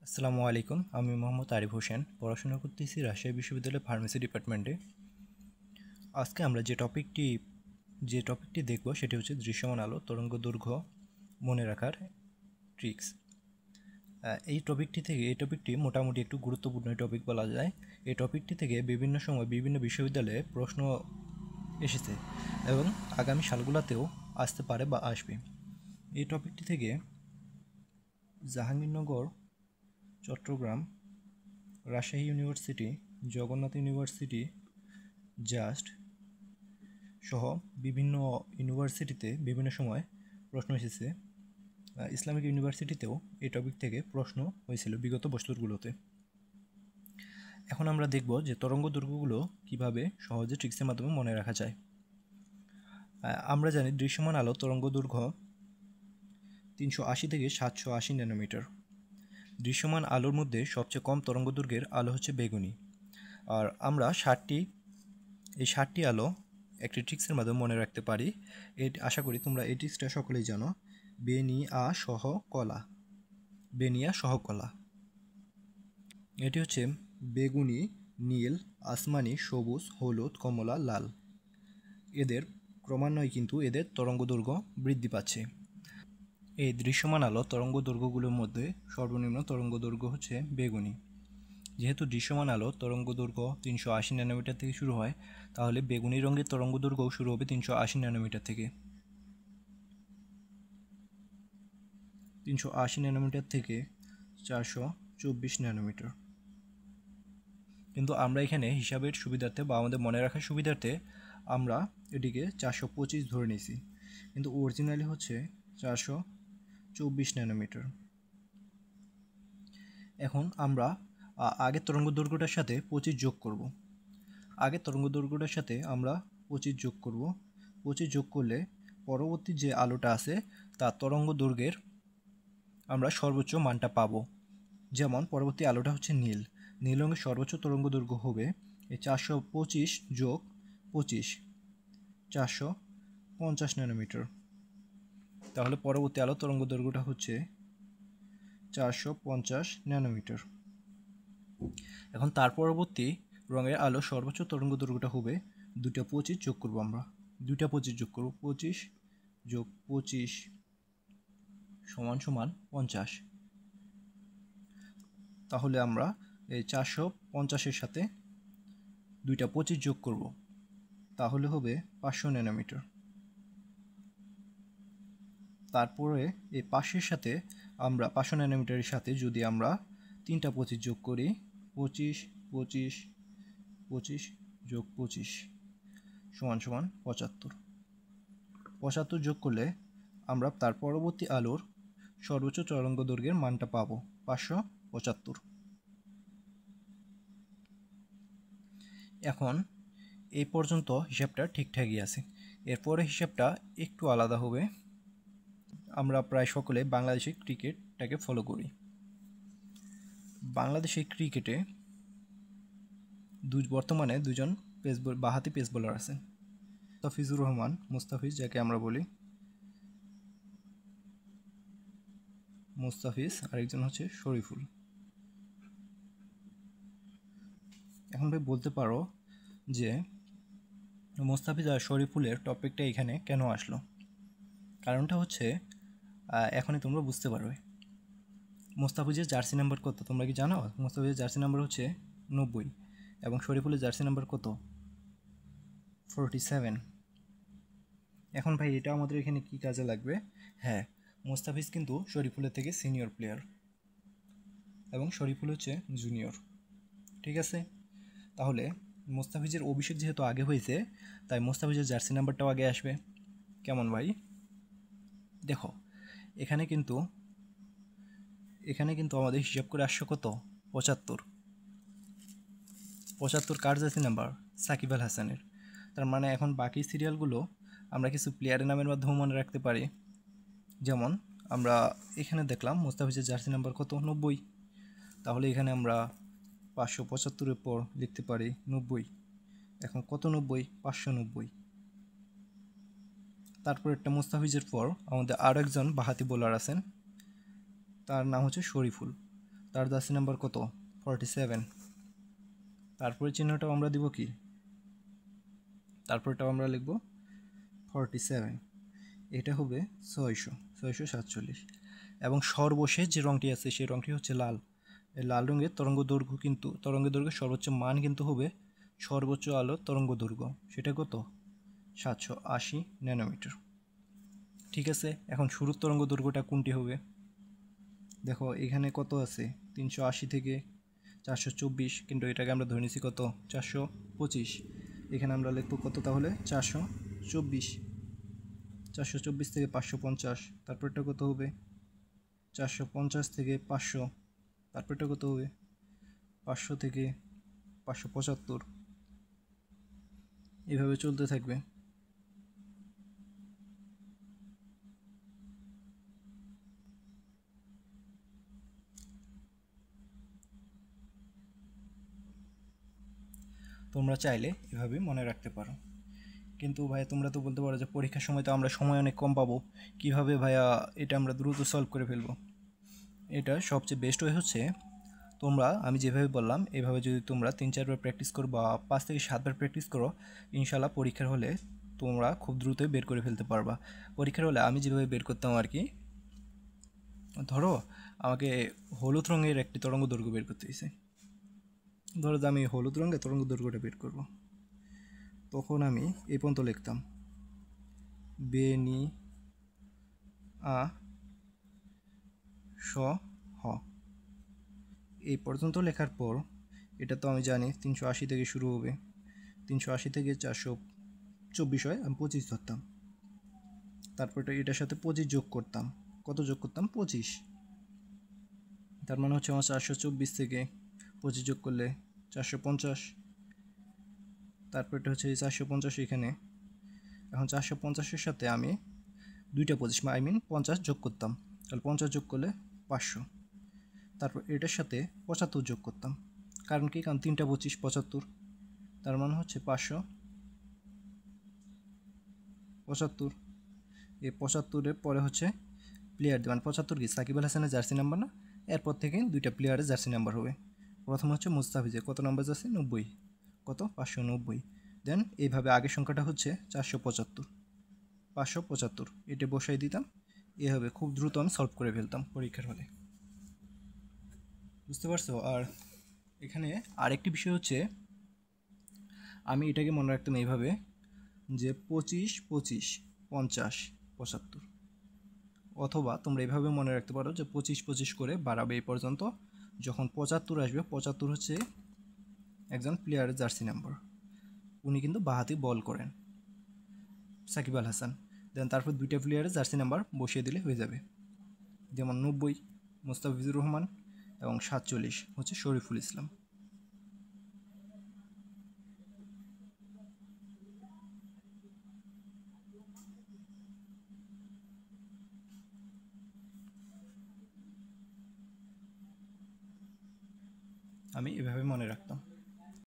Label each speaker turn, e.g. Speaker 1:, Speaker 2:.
Speaker 1: আসসালামু আলাইকুম। আমি মোহাম্মদ আরিফ হোসেন, পড়াশোনা করতেছি রাজশাহী বিশ্ববিদ্যালয়ের ফার্মেসি ডিপার্টমেন্টে। আজকে আমরা যে টপিকটি দেখব সেটি হচ্ছে দৃশ্যমান আলো তরঙ্গ দৈর্ঘ্য মনে রাখার ট্রিক্স। এই টপিকটি মোটামুটি একটু গুরুত্বপূর্ণ টপিক বলা যায়। এই টপিকটি থেকে বিভিন্ন সময় বিভিন্ন বিশ্ববিদ্যালয়ে প্রশ্ন এসেছে এবং আগামী সালগুলোতেও আসতে পারে বা আসবে। এই টপিকটি থেকে Jahangirnagar, Chittagong, Rajshahi university, Jagannath university, JUST সহ বিভিন্ন ইউনিভার্সিটিতে বিভিন্ন সময় প্রশ্ন এসেছে। ইসলামিক ইউনিভার্সিটিতেও এই টপিক থেকে প্রশ্ন হয়েছিল বিগত বছরগুলোতে। এখন আমরা দেখব যে তরঙ্গ দৈর্ঘ্যগুলো কীভাবে সহজে ট্রিক্সের মাধ্যমে মনে রাখা যায়। আমরা জানি দৃশ্যমান আলো তরঙ্গ দৈর্ঘ্য 380 থেকে 780 ন্যানোমিটার। দৃশ্যমান আলোর মধ্যে সবচেয়ে কম তরঙ্গ দৈর্ঘ্যের আলো হচ্ছে বেগুনি। আর আমরা এই 60টি আলো একটি ট্রিক্সের মাধ্যমে মনে রাখতে পারি। আশা করি তোমরা এই ট্রিক্সটা সকলেই জানো। বেনিয়া সহ কলা। এটি হচ্ছে বেগুনি, নীল, আসমানি, সবুজ, হলুদ, কমলা, লাল। এদের ক্রমান্বয়ে কিন্তু এদের তরঙ্গ দৈর্ঘ্য বৃদ্ধি পাচ্ছে। এই দৃশ্যমান আলো তরঙ্গ দৈর্ঘ্যগুলোর মধ্যে সর্বনিম্ন তরঙ্গ দৈর্ঘ্য হচ্ছে বেগুনি। যেহেতু দৃশ্যমান আলো তরঙ্গ দৈর্ঘ্য 380 ন্যানোমিটার থেকে শুরু হয়, তাহলে বেগুনি রঙের তরঙ্গ দৈর্ঘ্যও শুরু হবে 380 ন্যানোমিটার থেকে। 380 ন্যানোমিটার থেকে 424 ন্যানোমিটার। কিন্তু আমরা এখানে হিসাবের সুবিধার্থে বা আমাদের মনে রাখার সুবিধার্থে আমরা এটিকে 425 ধরে নিয়েছি, কিন্তু অরিজিনালি হচ্ছে 424 ন্যানোমিটার। এখন আমরা আগের তরঙ্গ দৈর্ঘ্যটার সাথে 25 যোগ করব। আগের তরঙ্গ দৈর্ঘ্যটার সাথে আমরা 25 যোগ করব। 25 যোগ করলে পরবর্তী যে আলোটা আছে তার তরঙ্গ দৈর্ঘ্যের আমরা সর্বোচ্চ মানটা পাবো। যেমন পরবর্তী আলোটা হচ্ছে নীল রঙের সর্বোচ্চ তরঙ্গ দৈর্ঘ্য হবে এই 425 যোগ 25, 450 ন্যানোমিটার। তাহলে পরবর্তী আলো তরঙ্গ দৈর্ঘ্যটা হচ্ছে 450 ন্যানোমিটার। এখন তার পরবর্তী রঙের আলো সর্বোচ্চ তরঙ্গ দৈর্ঘ্যটা হবে 225 যোগ করবো আমরা। 225 যোগ করবো, 25 যোগ 25 সমান 50। তাহলে আমরা এই 450-এর সাথে 225 যোগ করব, তাহলে হবে 500 ন্যানোমিটার। তারপরে এই 500-এর সাথে আমরা 500 ন্যানোমিটারের সাথে যদি আমরা 3টা 25 যোগ করি, 25 25 25 যোগ 25 সমান 75। 75 যোগ করলে আমরা তার পরবর্তী আলোর সর্বোচ্চ তরঙ্গ দৈর্ঘ্যের মানটা পাবো 575। এখন এই পর্যন্ত হিসাবটা ঠিকঠাকই আছে। এরপরে হিসাবটা একটু আলাদা হবে। আমরা প্রায় সকলে বাংলাদেশের ক্রিকেটটাকে ফলো করি। বাংলাদেশের ক্রিকেটে বর্তমানে দুজন বাঁহাতি পেস বোলার আছেন, মুস্তাফিজুর রহমান, যাকে আমরা বলি মুস্তাফিজ, আরেকজন হচ্ছে শরীফুল। এখন ভাই বলতে পারো যে মুস্তাফিজ আর শরীফুলের টপিকটা এখানে কেন আসলো? কারণটা হচ্ছে এখনই তোমরা বুঝতে পারবে। মুস্তাফিজের জার্সি নাম্বার কত তোমরা কি জানো? মুস্তাফিজের জার্সি নাম্বার হচ্ছে 90 এবং শরীফুলের জার্সি নাম্বার কত? 47। এখন ভাই এটা আমাদের এখানে কি কাজে লাগবে? হ্যাঁ, মুস্তাফিজ কিন্তু শরীফুলের থেকে সিনিয়র প্লেয়ার এবং শরীফুল হচ্ছে জুনিয়র, ঠিক আছে? তাহলে মুস্তাফিজের অভিষেক যেহেতু আগে হয়েছে, তাই মুস্তাফিজের জার্সি নাম্বারটাও আগে আসবে। কেমন ভাই? দেখো এখানে কিন্তু আমাদের হিসাব করে আসছে কত? 75 কার জার্সি নাম্বার? সাকিব আল হাসানের। তার মানে এখন বাকি সিরিয়ালগুলো আমরা কিছু প্লেয়ারের নামের মাধ্যমে মনে রাখতে পারি। যেমন আমরা এখানে দেখলাম মুস্তাফিজের জার্সি নাম্বার কত? 90। তাহলে এখানে আমরা 575-এর পর লিখতে পারি 90। এখন কত 90? 590। তারপর একটা মুস্তাফিজের পর আমাদের আর একজন বাঁহাতি বোলার আছেন, তার নাম হচ্ছে শরীফুল। তার জার্সি নাম্বার কত? 47। তারপরে চিহ্নটাও আমরা দিব কি? তারপরটাও আমরা লিখব 47। এটা হবে 647। এবং সর্বশেষ যে রঙটি আছে সেই রঙটি হচ্ছে লাল। এই লাল রঙের তরঙ্গ দৈর্ঘ্যের সর্বোচ্চ মান কিন্তু হবে সর্বোচ্চ আলোর তরঙ্গ দৈর্ঘ্য, সেটা কত? 780 ন্যানোমিটার। ঠিক আছে, এখন শুরুর তরঙ্গ দৈর্ঘ্যটা কোনটি হবে? দেখো এখানে কত আছে? 380 থেকে 424, কিন্তু এটাকে আমরা ধরে নিছি কত? 425। এখানে আমরা লিখব কত তাহলে? 424। 424 থেকে 550, তারপরটা কত হবে? 450 থেকে 500, তারপরটা কত হবে? 500 থেকে 575। এভাবে চলতে থাকবে। তোমরা চাইলে এভাবে মনে রাখতে পারো। কিন্তু ভাই তোমরা তো বলতে পারো যে পরীক্ষার সময় তো আমরা সময় অনেক কম পাবো, কিভাবে ভাইয়া এটা আমরা দ্রুত সলভ করে ফেলবো? এটা সবচেয়ে বেস্ট ওয়ে হচ্ছে তোমরা আমি যেভাবে বললাম এভাবে যদি তোমরা 3-4 বার প্র্যাকটিস করো বা 5 থেকে 7 বার প্র্যাকটিস করো, ইনশাল্লাহ পরীক্ষার হলে তোমরা খুব দ্রুতই বের করে ফেলতে পারবা। পরীক্ষার হলে আমি যেভাবে বের করতাম আর কি, ধরো আমাকে হলুদ রঙের একটি তরঙ্গ দৈর্ঘ্য বের করতে হয়েছে। ধরো যে আমি হলুদ রঙের তরঙ্গ দৈর্ঘ্যটা বের করব, তখন আমি এই পর্যন্ত লিখতাম বেনি আ স হ। এই পর্যন্ত লেখার পর এটা তো আমি জানি 380 থেকে শুরু হবে, 380 থেকে 424 হয়, আমি 25 ধরতাম। তারপর এটার সাথে 25 যোগ করতাম। কত যোগ করতাম? 25। তার মানে হচ্ছে আমার 424 থেকে 25 যোগ করলে 450। তারপর এটা হচ্ছে 450 এখানে। এখন 450-এর সাথে আমি দুইটা 25 50 যোগ করতাম, তাহলে 50 যোগ করলে 500। তারপর এটার সাথে 75 যোগ করতাম, কারণ কি? কারণ 3টা 25 75, তার মানে হচ্ছে 575। এই 75-এর পরে হচ্ছে প্লেয়ার, মানে 75 কি সাকিব আল হাসানের জার্সি নাম্বার না? এরপর থেকে দুইটা প্লেয়ারের জার্সি নাম্বার হবে। প্রথম হচ্ছে মুস্তাফিজের কত নাম্বার জার্সি? 90। কত? 590। দেন এইভাবে আগের সংখ্যাটা হচ্ছে 475, 575 এটা বসাই দিতাম। এভাবে খুব দ্রুত আমি সলভ করে ফেলতাম পরীক্ষার হলে। বুঝতে পারছো? আর এখানে আরেকটি বিষয় হচ্ছে আমি এটাকে মনে রাখতাম এইভাবে যে 25 25 50 75, অথবা তোমরা এইভাবে মনে রাখতে পারো যে 25 25 করে বাড়াবে এই পর্যন্ত, যখন 75 আসবে 75 হচ্ছে একজন প্লেয়ারের জার্সি নাম্বার, উনি কিন্তু বাঁহাতি বল করেন, সাকিব আল হাসান। দেন তারপর দুইটা প্লেয়ারের জার্সি নাম্বার বসিয়ে দিলে হয়ে যাবে, যেমন 90 মুস্তাফিজুর রহমান এবং 47 হচ্ছে শরীফুল ইসলাম। আমি এভাবে মনে রাখতাম।